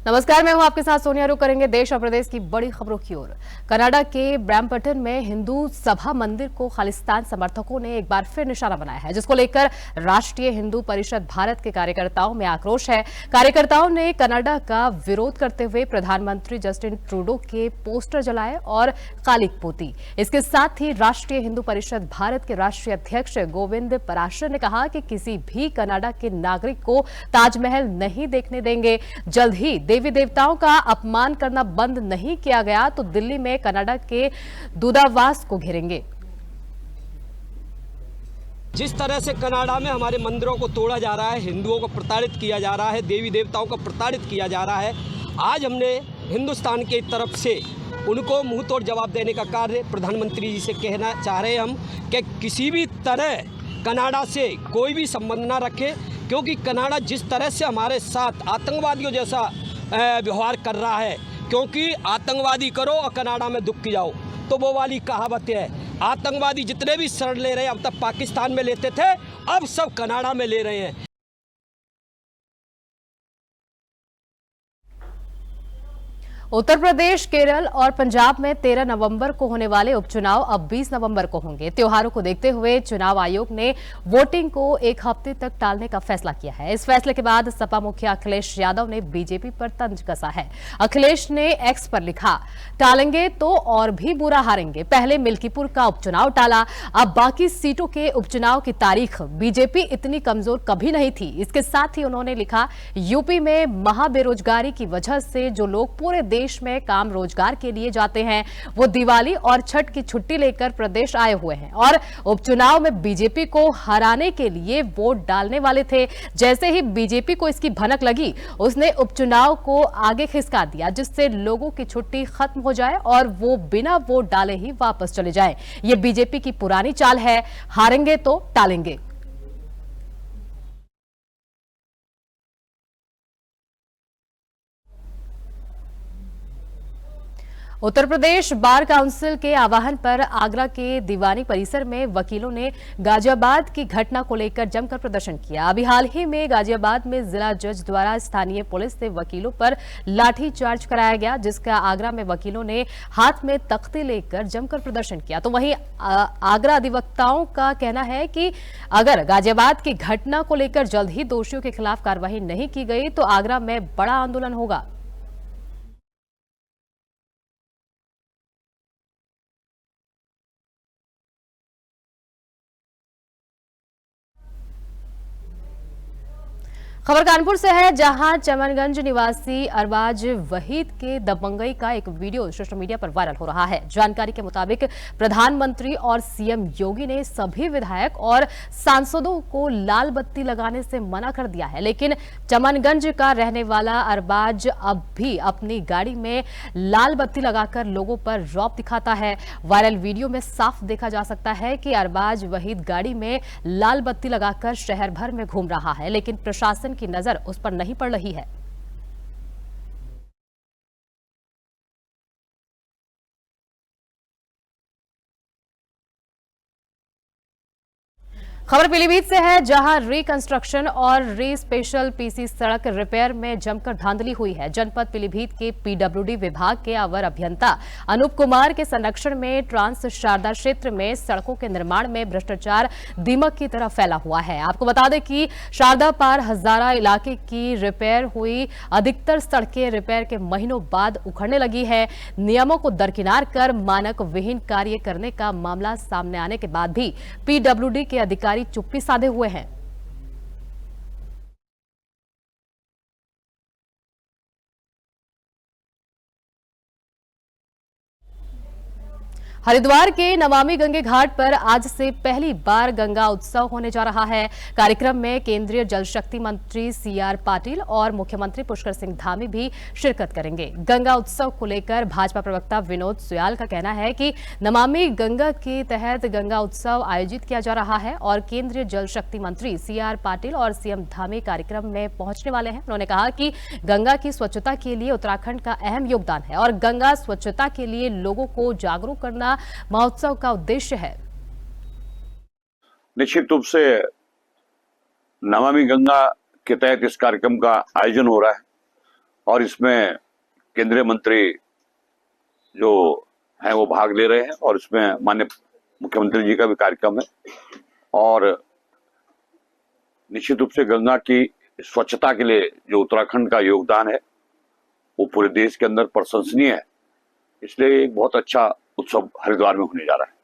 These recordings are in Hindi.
नमस्कार, मैं हूं आपके साथ सोनिया। रुक करेंगे देश और प्रदेश की बड़ी खबरों की ओर। कनाडा के ब्रैम्पटन में हिंदू सभा मंदिर को खालिस्तान समर्थकों ने एक बार फिर निशाना बनाया है, जिसको लेकर राष्ट्रीय हिंदू परिषद भारत के कार्यकर्ताओं में आक्रोश है। कार्यकर्ताओं ने कनाडा का विरोध करते हुए प्रधानमंत्री जस्टिन ट्रूडो के पोस्टर जलाए और कालिक पोती। इसके साथ ही राष्ट्रीय हिंदू परिषद भारत के राष्ट्रीय अध्यक्ष गोविंद पराशर ने कहा कि किसी भी कनाडा के नागरिक को ताजमहल नहीं देखने देंगे। जल्द ही देवी देवताओं का अपमान करना बंद नहीं किया गया तो दिल्ली में कनाडा के दूतावास को घेरेंगे। जिस तरह से कनाडा में हमारे मंदिरों को तोड़ा जा रहा है, हिंदुओं को प्रताड़ित किया जा रहा है, देवी देवताओं को प्रताड़ित किया जा रहा है, आज हमने हिंदुस्तान की तरफ से उनको मुंह तोड़ जवाब देने का कार्य प्रधानमंत्री जी से कहना चाह रहे हैं हम कि किसी भी तरह कनाडा से कोई भी संबंध ना रखे, क्योंकि कनाडा जिस तरह से हमारे साथ आतंकवादियों जैसा व्यवहार कर रहा है, क्योंकि आतंकवादी करो और कनाडा में दुख की जाओ, तो वो वाली कहावत है। आतंकवादी जितने भी शरण ले रहे हैं, अब तक पाकिस्तान में लेते थे, अब सब कनाडा में ले रहे हैं। उत्तर प्रदेश, केरल और पंजाब में 13 नवंबर को होने वाले उपचुनाव अब 20 नवंबर को होंगे। त्योहारों को देखते हुए चुनाव आयोग ने वोटिंग को एक हफ्ते तक टालने का फैसला किया है। इस फैसले के बाद सपा मुखिया अखिलेश यादव ने बीजेपी पर तंज कसा है। अखिलेश ने एक्स पर लिखा, टालेंगे तो और भी बुरा हारेंगे। पहले मिल्कीपुर का उपचुनाव टाला, अब बाकी सीटों के उपचुनाव की तारीख। बीजेपी इतनी कमजोर कभी नहीं थी। इसके साथ ही उन्होंने लिखा, यूपी में महाबेरोजगारी की वजह से जो लोग पूरे देश में काम रोजगार के लिए जाते हैं, वो दिवाली और छठ की छुट्टी लेकर प्रदेश आए हुए हैं और उपचुनाव में बीजेपी को हराने के लिए वोट डालने वाले थे। जैसे ही बीजेपी को इसकी भनक लगी, उसने उपचुनाव को आगे खिसका दिया, जिससे लोगों की छुट्टी खत्म हो जाए और वो बिना वोट डाले ही वापस चले जाएं। ये बीजेपी की पुरानी चाल है, हारेंगे तो टालेंगे। उत्तर प्रदेश बार काउंसिल के आह्वान पर आगरा के दीवानी परिसर में वकीलों ने गाजियाबाद की घटना को लेकर जमकर प्रदर्शन किया। अभी हाल ही में गाजियाबाद में जिला जज द्वारा स्थानीय पुलिस से वकीलों पर लाठीचार्ज कराया गया, जिसका आगरा में वकीलों ने हाथ में तख्ती लेकर जमकर प्रदर्शन किया। तो वहीं आगरा अधिवक्ताओं का कहना है कि अगर गाजियाबाद की घटना को लेकर जल्द ही दोषियों के खिलाफ कार्रवाई नहीं की गई तो आगरा में बड़ा आंदोलन होगा। खबर कानपुर से है, जहां चमनगंज निवासी अरबाज वहीद के दबंगई का एक वीडियो सोशल मीडिया पर वायरल हो रहा है। जानकारी के मुताबिक प्रधानमंत्री और सीएम योगी ने सभी विधायक और सांसदों को लाल बत्ती लगाने से मना कर दिया है, लेकिन चमनगंज का रहने वाला अरबाज अब भी अपनी गाड़ी में लाल बत्ती लगाकर लोगों पर रौब दिखाता है। वायरल वीडियो में साफ देखा जा सकता है कि अरबाज वहीद गाड़ी में लाल बत्ती लगाकर शहर भर में घूम रहा है, लेकिन प्रशासन की नजर उस पर नहीं पड़ रही है। खबर पीलीभीत से है, जहां रिकंस्ट्रक्शन और री स्पेशल पीसी सड़क रिपेयर में जमकर धांधली हुई है। जनपद पीलीभीत के पीडब्ल्यूडी विभाग के अवर अभियंता अनूप कुमार के संरक्षण में ट्रांस शारदा क्षेत्र में सड़कों के निर्माण में भ्रष्टाचार दीमक की तरह फैला हुआ है। आपको बता दें कि शारदा पार हजारा इलाके की रिपेयर हुई अधिकतर सड़कें रिपेयर के महीनों बाद उखड़ने लगी है। नियमों को दरकिनार कर मानक विहीन कार्य करने का मामला सामने आने के बाद भी पीडब्ल्यूडी के अधिकारी चुप्पी साधे हुए हैं। हरिद्वार के नमामि गंगे घाट पर आज से पहली बार गंगा उत्सव होने जा रहा है। कार्यक्रम में केंद्रीय जल शक्ति मंत्री सीआर पाटिल और मुख्यमंत्री पुष्कर सिंह धामी भी शिरकत करेंगे। गंगा उत्सव को लेकर भाजपा प्रवक्ता विनोद सुयाल का कहना है कि नमामि गंगा के तहत गंगा उत्सव आयोजित किया जा रहा है और केंद्रीय जल शक्ति मंत्री सीआर पाटिल और सीएम धामी कार्यक्रम में पहुंचने वाले हैं। उन्होंने कहा कि गंगा की स्वच्छता के लिए उत्तराखंड का अहम योगदान है और गंगा स्वच्छता के लिए लोगों को जागरूक करना महोत्सव का उद्देश्य है। निश्चित रूप से नमामि गंगा के तहत इस कार्यक्रम का आयोजन हो रहा है और इसमें केंद्रीय मंत्री जो हैं वो भाग ले रहे हैं और इसमें माननीय मुख्यमंत्री जी का भी कार्यक्रम है। और निश्चित रूप से गंगा की स्वच्छता के लिए जो उत्तराखंड का योगदान है वो पूरे देश के अंदर प्रशंसनीय है। इसलिए एक बहुत अच्छा उत्सव हरिद्वार में होने जा रहा है।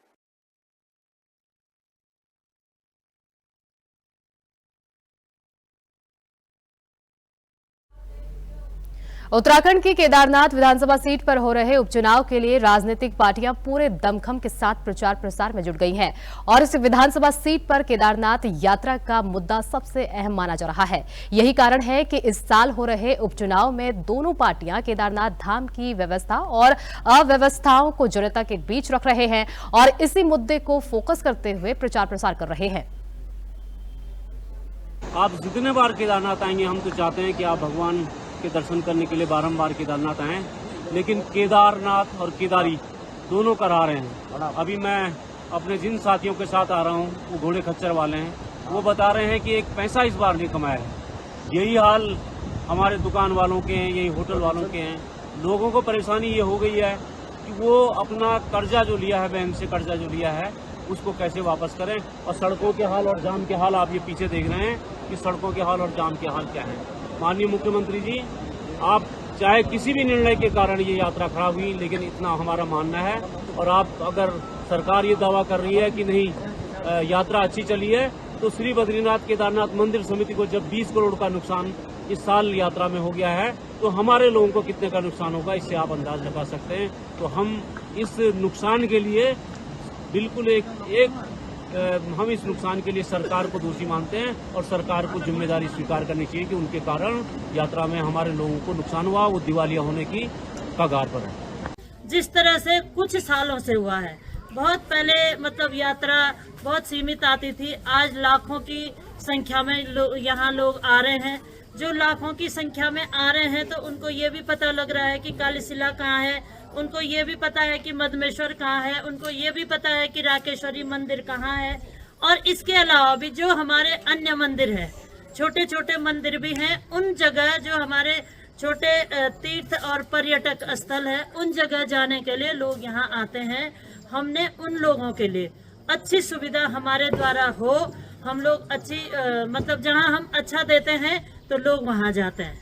उत्तराखंड की केदारनाथ विधानसभा सीट पर हो रहे उपचुनाव के लिए राजनीतिक पार्टियां पूरे दमखम के साथ प्रचार प्रसार में जुट गई हैं और इस विधानसभा सीट पर केदारनाथ यात्रा का मुद्दा सबसे अहम माना जा रहा है। यही कारण है कि इस साल हो रहे उपचुनाव में दोनों पार्टियां केदारनाथ धाम की व्यवस्था और अव्यवस्थाओं को जनता के बीच रख रहे हैं और इसी मुद्दे को फोकस करते हुए प्रचार प्रसार कर रहे हैं। आप जितने बार केदारनाथ आएंगे, हम तो चाहते हैं कि आप भगवान के दर्शन करने के लिए बारंबार केदारनाथ आएं, लेकिन केदारनाथ और केदारी दोनों करा रहे हैं। अभी मैं अपने जिन साथियों के साथ आ रहा हूं, वो घोड़े खच्चर वाले हैं, वो बता रहे हैं कि एक पैसा इस बार नहीं कमाया है। यही हाल हमारे दुकान वालों के हैं, यही होटल वालों के हैं। लोगों को परेशानी ये हो गई है कि वो अपना कर्जा जो लिया है, बैंक से कर्जा जो लिया है, उसको कैसे वापस करें। और सड़कों के हाल और जाम के हाल आप ये पीछे देख रहे हैं कि सड़कों के हाल और जाम के हाल क्या है। माननीय मुख्यमंत्री जी, आप चाहे किसी भी निर्णय के कारण ये यात्रा खराब हुई, लेकिन इतना हमारा मानना है, और आप अगर सरकार ये दावा कर रही है कि नहीं यात्रा अच्छी चली है, तो श्री बद्रीनाथ केदारनाथ मंदिर समिति को जब 20 करोड़ का नुकसान इस साल यात्रा में हो गया है, तो हमारे लोगों को कितने का नुकसान होगा, इससे आप अंदाज लगा सकते हैं। तो हम इस नुकसान के लिए बिल्कुल हम इस नुकसान के लिए सरकार को दोषी मानते हैं और सरकार को जिम्मेदारी स्वीकार करनी चाहिए कि उनके कारण यात्रा में हमारे लोगों को नुकसान हुआ, वो दिवालिया होने की कगार पर है। जिस तरह से कुछ सालों से हुआ है, बहुत पहले मतलब यात्रा बहुत सीमित आती थी, आज लाखों की संख्या में यहाँ लोग आ रहे हैं। जो लाखों की संख्या में आ रहे हैं तो उनको ये भी पता लग रहा है कि कालीशिला कहाँ है, उनको ये भी पता है कि मदमेश्वर कहाँ है, उनको ये भी पता है कि राकेश्वरी मंदिर कहाँ है। और इसके अलावा भी जो हमारे अन्य मंदिर हैं, छोटे छोटे मंदिर भी हैं, उन जगह जो हमारे छोटे तीर्थ और पर्यटक स्थल है, उन जगह जाने के लिए लोग यहाँ आते हैं। हमने उन लोगों के लिए अच्छी सुविधा हमारे द्वारा हो, हम लोग अच्छी मतलब जहाँ हम अच्छा देते हैं तो लोग वहाँ जाते हैं,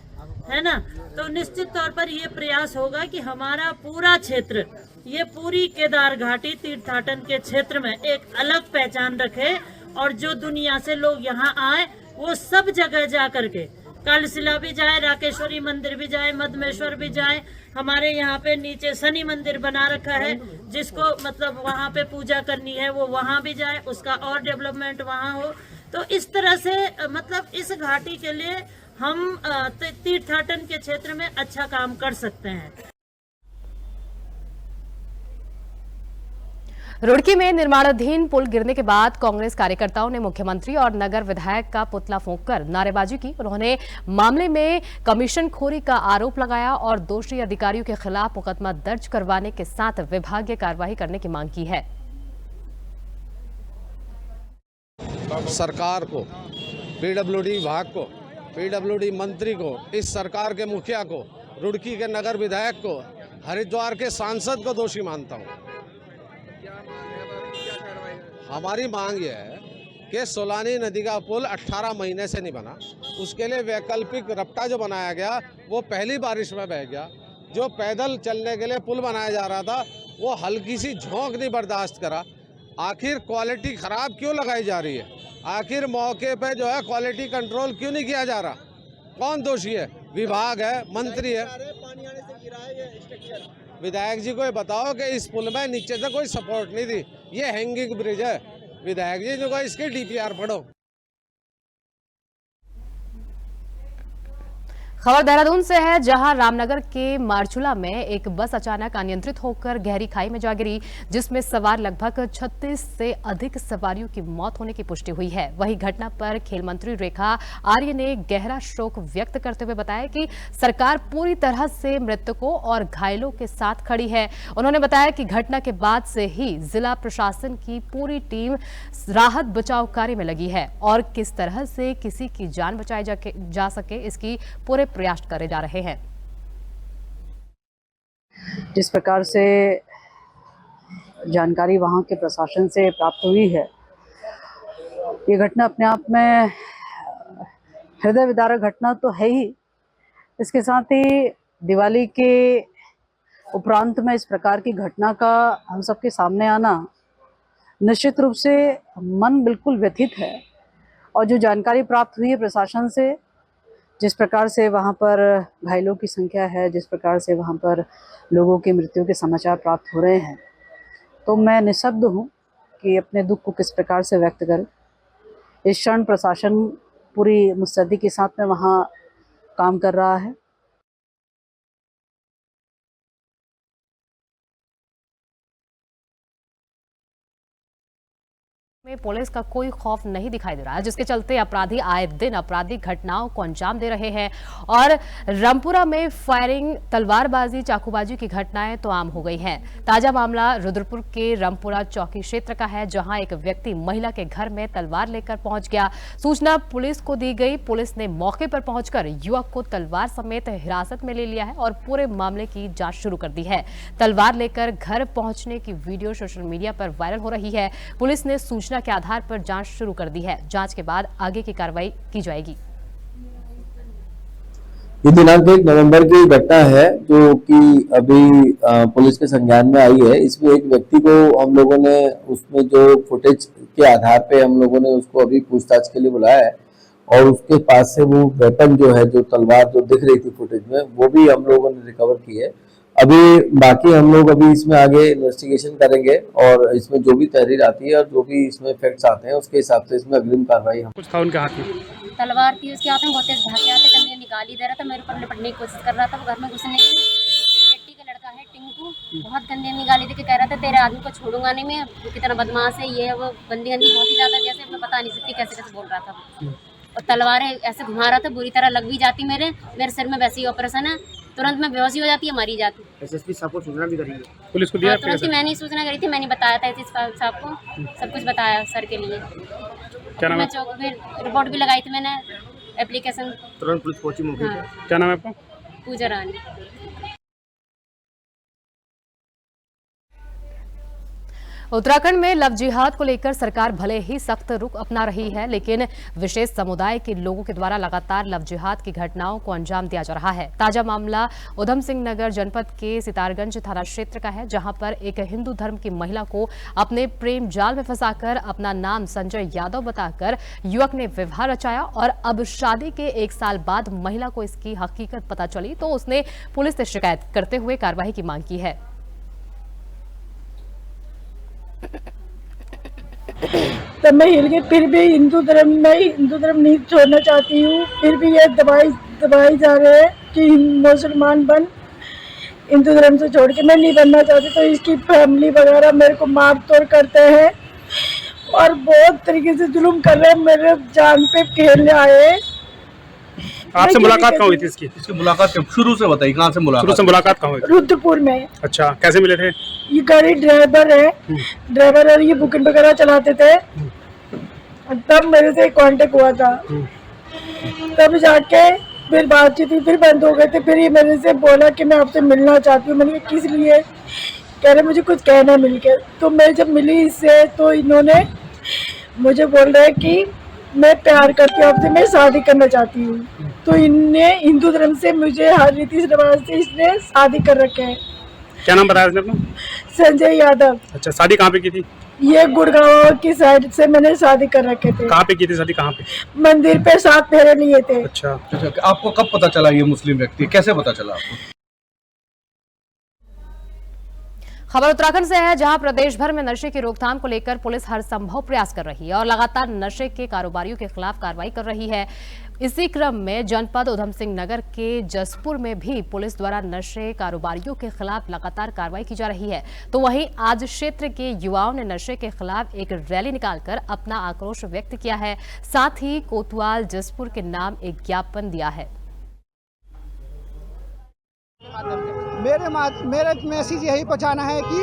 है ना। तो निश्चित तौर पर ये प्रयास होगा कि हमारा पूरा क्षेत्र, ये पूरी केदार घाटी तीर्थाटन के क्षेत्र में एक अलग पहचान रखे और जो दुनिया से लोग यहाँ आए वो सब जगह जा करके कालशिला भी जाए, राकेश्वरी मंदिर भी जाए, मदमेश्वर भी जाए। हमारे यहाँ पे नीचे शनि मंदिर बना रखा है, जिसको मतलब वहाँ पे पूजा करनी है वो वहाँ भी जाए, उसका और डेवलपमेंट वहाँ हो। तो इस तरह से मतलब इस घाटी के लिए हम तीर्थाटन के क्षेत्र में अच्छा काम कर सकते हैं। रुड़की में निर्माणाधीन पुल गिरने के बाद कांग्रेस कार्यकर्ताओं ने मुख्यमंत्री और नगर विधायक का पुतला फूंककर नारेबाजी की। उन्होंने मामले में कमीशनखोरी का आरोप लगाया और दोषी अधिकारियों के खिलाफ मुकदमा दर्ज करवाने के साथ विभागीय कार्रवाई करने की मांग की है। सरकार को, पीडब्ल्यूडी विभाग को, पीडब्ल्यूडी मंत्री को, इस सरकार के मुखिया को, रुड़की के नगर विधायक को, हरिद्वार के सांसद को दोषी मानता हूँ। हमारी मांग यह है कि सोलानी नदी का पुल 18 महीने से नहीं बना, उसके लिए वैकल्पिक रपटा जो बनाया गया वो पहली बारिश में बह गया। जो पैदल चलने के लिए पुल बनाया जा रहा था वो हल्की सी झोंक नहीं बर्दाश्त करा। आखिर क्वालिटी खराब क्यों लगाई जा रही है? आखिर मौके पे जो है क्वालिटी कंट्रोल क्यों नहीं किया जा रहा? कौन दोषी है? विभाग है, मंत्री है। विधायक जी को ये बताओ कि इस पुल में नीचे से कोई सपोर्ट नहीं थी, ये हैंगिंग ब्रिज है। विधायक जी जो इसके डीपीआर पढ़ो। खबर देहरादून से है, जहां रामनगर के मारचूला में एक बस अचानक अनियंत्रित होकर गहरी खाई में जा गिरी, जिसमें सवार लगभग 36 से अधिक सवारियों की मौत होने की पुष्टि हुई है। वहीं घटना पर खेल मंत्री रेखा आर्य ने गहरा शोक व्यक्त करते हुए बताया कि सरकार पूरी तरह से मृतकों और घायलों के साथ खड़ी है। उन्होंने बताया कि घटना के बाद से ही जिला प्रशासन की पूरी टीम राहत बचाव कार्य में लगी है और किस तरह से किसी की जान बचाई जा सके इसकी पूरे प्रयास करे जा रहे हैं। जिस प्रकार से जानकारी वहाँ के प्रशासन से प्राप्त हुई है, ये घटना अपने आप में हृदय विदारक घटना तो है ही। इसके साथ ही दिवाली के उपरांत में इस प्रकार की घटना का हम सबके सामने आना निश्चित रूप से मन बिल्कुल व्यथित है। और जो जानकारी प्राप्त हुई है प्रशासन से, जिस प्रकार से वहाँ पर घायलों की संख्या है, जिस प्रकार से वहाँ पर लोगों की मृत्यु के समाचार प्राप्त हो रहे हैं, तो मैं निःशब्द हूँ कि अपने दुख को किस प्रकार से व्यक्त करूँ। इस क्षण प्रशासन पूरी मुस्तैदी के साथ में वहाँ काम कर रहा है। में पुलिस का कोई खौफ नहीं दिखाई दे रहा है, जिसके चलते अपराधी आए दिन आपराधिक घटनाओं को अंजाम दे रहे हैं। और रामपुरा में फायरिंग, तलवारबाजी, चाकूबाजी की घटनाएं तो आम हो गई हैं। ताजा मामला रुद्रपुर के रामपुरा चौकी क्षेत्र का है, जहां एक व्यक्ति महिला के घर में तलवार लेकर पहुंच गया। सूचना पुलिस को दी गई। पुलिस ने मौके पर पहुंचकर युवक को तलवार समेत हिरासत में ले लिया है और पूरे मामले की जांच शुरू कर दी है। तलवार लेकर घर पहुंचने की वीडियो सोशल मीडिया पर वायरल हो रही है। पुलिस ने सूचना के आधार पर जांच शुरू कर दी है। जांच के बाद आगे की कार्रवाई की जाएगी। ये दिनांक 1 नवंबर की घटना है जो कि अभी पुलिस के संज्ञान में आई है। इसमें एक व्यक्ति को हम लोगों ने उसमें जो फुटेज के आधार पे हम लोगों ने उसको अभी पूछताछ के लिए बुलाया है और उसके पास से वो वेपन जो है, जो तलवार जो दिख रही थी फुटेज में, वो भी हम लोगों ने रिकवर की है। अभी बाकी हम लोग अभी इसमें आगे इन्वेस्टिगेशन करेंगे और इसमें जो भी तहरीर आती है और जो भी इसमें फैक्ट्स आते हैं उसके हिसाब से इसमें अग्रिम कार्रवाई हम। कुछ था उनके हाथ में तलवार थी, उसके हाथ में बहुत तेज धागे आते, कंधे निकाल ही दे रहा था, मेरे ऊपर लिपटने की कोशिश कर रहा था। वो घर में घुसने की, बेटी का लड़का है टिंकू, बहुत गंदे निकाली थी, कह रहा था तेरे आदमी को छोड़ूंगा नहीं मैं, कितना बदमाश है ये, वो गंदी बहुत ही ज्यादा, जैसे मैं बता नहीं सकती कैसे कैसे बोल रहा था। और तलवारें ऐसे घुमा रहा था, बुरी तरह लग भी जाती मेरे सिर में, वैसे ही ऑपरेशन है, तुरंत में बेहोशी हो जाती है, मरी जाती। एसएसपी साहब को सूचना भी करी है, पुलिस को दिया? तुरंत ही मैंने ही सूचना करी थी, मैंने बताया था एसएसपी साहब को, सब कुछ बताया सर के लिए। क्या नाम है? फिर रिपोर्ट भी लगाई थी मैंने, एप्लीकेशन। तुरंत पुलिस पहुंची मौके पे। क्या नाम है आपका? पूजा रानी। उत्तराखंड में लव जिहाद को लेकर सरकार भले ही सख्त रुख अपना रही है, लेकिन विशेष समुदाय के लोगों के द्वारा लगातार लव जिहाद की घटनाओं को अंजाम दिया जा रहा है। ताजा मामला उधम सिंह नगर जनपद के सितारगंज थाना क्षेत्र का है, जहां पर एक हिंदू धर्म की महिला को अपने प्रेम जाल में फंसाकर अपना नाम संजय यादव बताकर युवक ने विवाह रचाया और अब शादी के 1 साल बाद महिला को इसकी हकीकत पता चली तो उसने पुलिस से शिकायत करते हुए कार्रवाई की मांग की है। तब मैं हिल गई, फिर भी हिंदू धर्म नहीं छोड़ना चाहती हूँ। फिर भी ये दबाई जा रहे हैं कि मुसलमान बन, हिंदू धर्म से छोड़ के मैं नहीं बनना चाहती। तो इसकी फैमिली वगैरह मेरे को मार तोड़ करते हैं और बहुत तरीके से जुल्म कर रहे हैं, मेरे जान पे खेलने आए। आपसे मुलाकात कहाँ हुई थी इसकी? इसकी मुलाकात शुरू से बताइए, कहाँ से मुलाकात कहाँ हुई? रुद्रपुर में। अच्छा, कैसे मिले थे? ये गाड़ी ड्राइवर है, ड्राइवर और ये बुकिंग वगैरह चलाते थे, तब मेरे से कांटेक्ट हुआ था। तब जाके फिर बातचीत हुई, फिर बंद हो गए थे। फिर ये मेरे से बोला कि मैं आपसे मिलना चाहती हूँ। मैंने कहा किस लिए? कह रहे मुझे कुछ कहना मिल के। तो मैं जब मिली इससे तो इन्होंने मुझे बोल रहे कि मैं प्यार करती हूँ आपसे, मैं शादी करना चाहती हूँ। तो इनने हिंदू धर्म से मुझे हर रीति रिवाज से इसने शादी कर रखे हैं। क्या नाम बताया इसने अपना? संजय यादव। अच्छा, शादी कहाँ पे की थी? ये गुड़गांव की साइड से मैंने शादी कर रखे थे। कहाँ पे की थी शादी? कहाँ पे? मंदिर पे 7 फेरे लिए थे। अच्छा, आपको कब पता चला ये मुस्लिम व्यक्ति, कैसे पता चला आपको? खबर उत्तराखंड से है, जहां प्रदेश भर में नशे की रोकथाम को लेकर पुलिस हर संभव प्रयास कर रही है और लगातार नशे के कारोबारियों के खिलाफ कार्रवाई कर रही है। इसी क्रम में जनपद उधम सिंह नगर के जसपुर में भी पुलिस द्वारा नशे कारोबारियों के खिलाफ लगातार कार्रवाई की जा रही है। तो वहीं आज क्षेत्र के युवाओं ने नशे के खिलाफ एक रैली निकालकर अपना आक्रोश व्यक्त किया है। साथ ही कोतवाल जसपुर के नाम एक ज्ञापन दिया है। मेरा मैसेज यही पहुंचाना है कि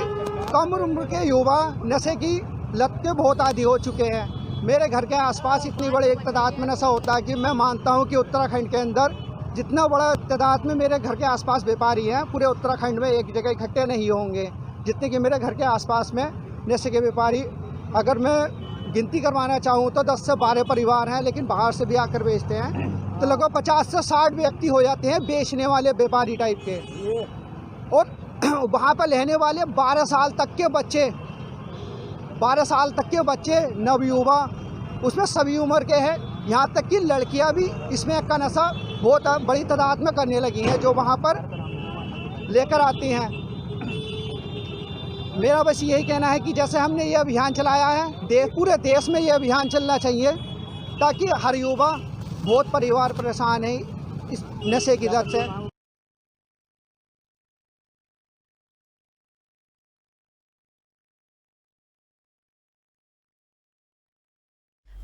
कम उम्र के युवा नशे की लत के बहुत आदी हो चुके हैं। मेरे घर के आसपास इतनी बड़ी एक तादाद में नशा होता है कि मैं मानता हूं कि उत्तराखंड के अंदर जितना बड़ा तादाद में मेरे घर के आसपास व्यापारी हैं, पूरे उत्तराखंड में एक जगह इकट्ठे नहीं होंगे जितने कि मेरे घर के आसपास में नशे के व्यापारी। अगर मैं गिनती करवाना चाहूँ तो 10 से 12 परिवार हैं, लेकिन बाहर से भी आकर बेचते हैं तो लगभग 50 से 60 व्यक्ति हो जाते हैं बेचने वाले व्यापारी टाइप के। और वहाँ पर रहने वाले 12 साल तक के बच्चे नवयुवा, उसमें सभी उम्र के हैं, यहाँ तक कि लड़कियाँ भी इसमें का नशा बहुत बड़ी तादाद में करने लगी हैं, जो वहाँ पर लेकर आती हैं। मेरा बस यही कहना है कि जैसे हमने ये अभियान चलाया है, पूरे देश में ये अभियान चलना चाहिए, ताकि हर युवा, बहुत परिवार परेशान है इस नशे की लत से।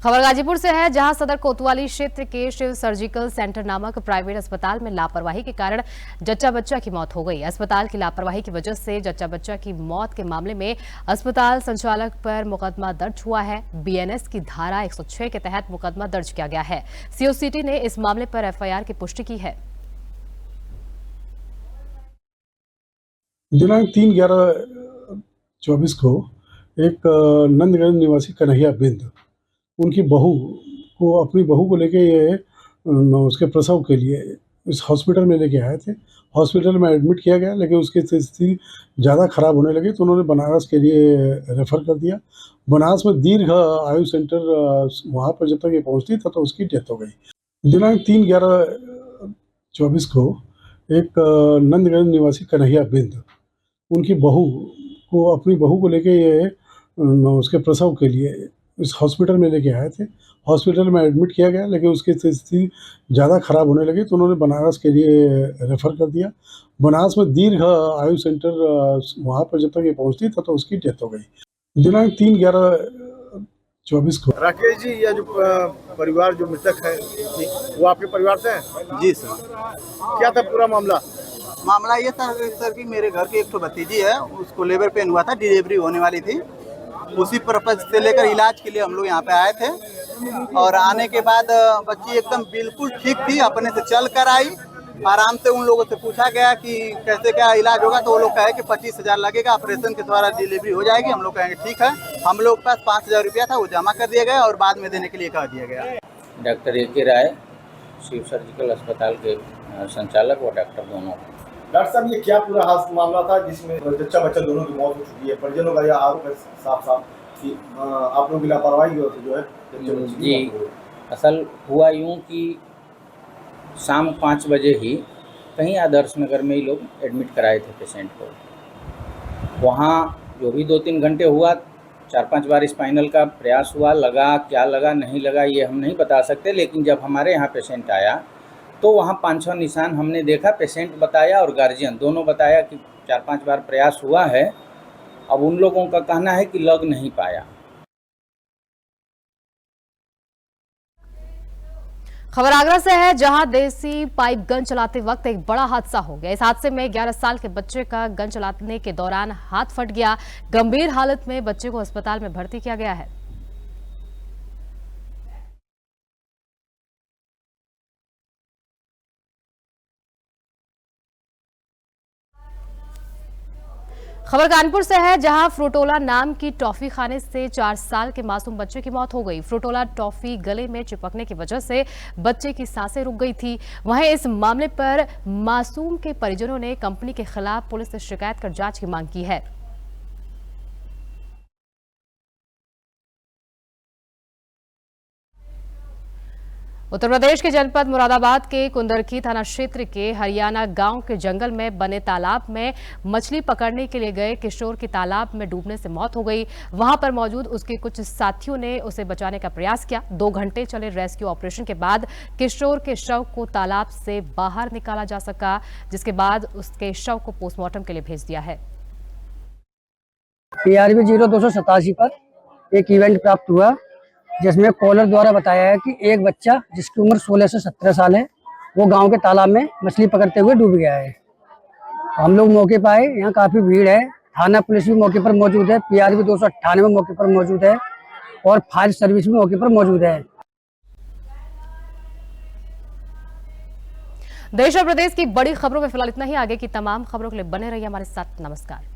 खबर गाजीपुर से है, जहां सदर कोतवाली क्षेत्र के शिव सर्जिकल सेंटर नामक प्राइवेट अस्पताल में लापरवाही के कारण जच्चा बच्चा की मौत हो गई। अस्पताल की लापरवाही की वजह से जच्चा बच्चा की मौत के मामले में अस्पताल संचालक पर मुकदमा दर्ज हुआ है। बीएनएस की धारा 106 के तहत मुकदमा दर्ज किया गया है। सीओसीटी ने इस मामले पर एफआईआर की पुष्टि की है। दिनांक 3/11/24 को एक नंदगंज निवासी कन्हैया बिंद उनकी बहू को, अपनी बहू को लेके ये उसके प्रसव के लिए इस हॉस्पिटल में लेके आए थे। हॉस्पिटल में एडमिट किया गया, लेकिन उसकी स्थिति ज़्यादा खराब होने लगी तो उन्होंने बनारस के लिए रेफ़र कर दिया। बनारस में दीर्घ आयु सेंटर, वहाँ पर जब तक ये पहुँचती था तो उसकी डेथ हो गई। दिनांक 3/11/24 को एक नंदगंज निवासी कन्हैया बिंद उनकी बहू को, अपनी बहू को लेके ये उसके प्रसव के लिए इस हॉस्पिटल में लेके आए थे। हॉस्पिटल में एडमिट किया गया, लेकिन उसकी स्थिति ज़्यादा खराब होने लगी तो उन्होंने बनारस के लिए रेफ़र कर दिया। बनारस में दीर्घ आयु सेंटर, वहाँ पर जब तक ये पहुँचती था तो उसकी डेथ हो गई। दिनांक 3/11/24 को। राकेश जी, यह जो परिवार जो मृतक है वो आपके परिवार से है? जी सर। क्या था पूरा मामला? मामला ये था सर कि मेरे घर की एक तो भतीजी है, उसको लेबर पेन हुआ था, डिलीवरी होने वाली थी। उसी पर्पज से लेकर इलाज के लिए हम लोग यहाँ पे आए थे, और आने के बाद बच्ची एकदम बिल्कुल ठीक थी, अपने से चल कर आई। आराम से उन लोगों से पूछा गया कि कैसे क्या इलाज होगा, तो वो लोग कहे कि 25,000 लगेगा, ऑपरेशन के द्वारा डिलीवरी हो जाएगी। हम लोग कहेंगे ठीक है। हम लोग के पास 5,000 रुपया था, वो जमा कर दिया गया और बाद में देने के लिए कह दिया गया। डॉक्टर ए.के. राय, शिव सर्जिकल अस्पताल के संचालक और डॉक्टर दोनों। डॉक्टर साहब, ये क्या पूरा मामला था जिसमें जच्चा बच्चा दोनों की मौत हो चुकी है? परिजनों का यह आरोप है साफ कि आप लोगों की लापरवाही जो है जी। असल हुआ यूँ कि शाम 5 बजे ही कहीं आदर्श नगर में ही लोग एडमिट कराए थे पेशेंट को। वहाँ जो भी 2-3 घंटे हुआ, 4-5 बार स्पाइनल का प्रयास हुआ, लगा क्या लगा नहीं लगा ये हम नहीं बता सकते, लेकिन जब हमारे यहाँ पेशेंट आया तो वहाँ 5-6 निशान हमने देखा। पेशेंट बताया और गार्जियन दोनों बताया कि 4-5 बार प्रयास हुआ है। अब उन लोगों का कहना है कि लग नहीं पाया। खबर आगरा से है, जहां देसी पाइप गन चलाते वक्त एक बड़ा हादसा हो गया। इस हादसे में 11 साल के बच्चे का गन चलाने के दौरान हाथ फट गया। गंभीर हालत में बच्चे को अस्पताल में भर्ती किया गया है। खबर कानपुर से है, जहां फ्रूटोला नाम की टॉफी खाने से 4 साल के मासूम बच्चे की मौत हो गई। फ्रूटोला टॉफी गले में चिपकने की वजह से बच्चे की सांसें रुक गई थी। वहीं इस मामले पर मासूम के परिजनों ने कंपनी के खिलाफ पुलिस से शिकायत कर जांच की मांग की है। उत्तर प्रदेश के जनपद मुरादाबाद के कुंदरखी थाना क्षेत्र के हरियाणा गांव के जंगल में बने तालाब में मछली पकड़ने के लिए गए किशोर की तालाब में डूबने से मौत हो गई। वहां पर मौजूद उसके कुछ साथियों ने उसे बचाने का प्रयास किया। 2 घंटे चले रेस्क्यू ऑपरेशन के बाद किशोर के शव को तालाब से बाहर निकाला जा सका, जिसके बाद उसके शव को पोस्टमार्टम के लिए भेज दिया है। PRB 0287 पर एक इवेंट प्राप्त हुआ, जिसमें कॉलर द्वारा बताया है कि एक बच्चा जिसकी उम्र 16 से 17 साल है, वो गांव के तालाब में मछली पकड़ते हुए डूब गया है। हम लोग मौके पर आए, यहाँ काफी भीड़ है। थाना पुलिस भी मौके पर मौजूद है, PRB 298 मौके पर मौजूद है और फायर सर्विस भी मौके पर मौजूद है। देश और प्रदेश की बड़ी खबरों में फिलहाल इतना ही। आगे की तमाम खबरों के लिए बने रहिए हमारे साथ। नमस्कार।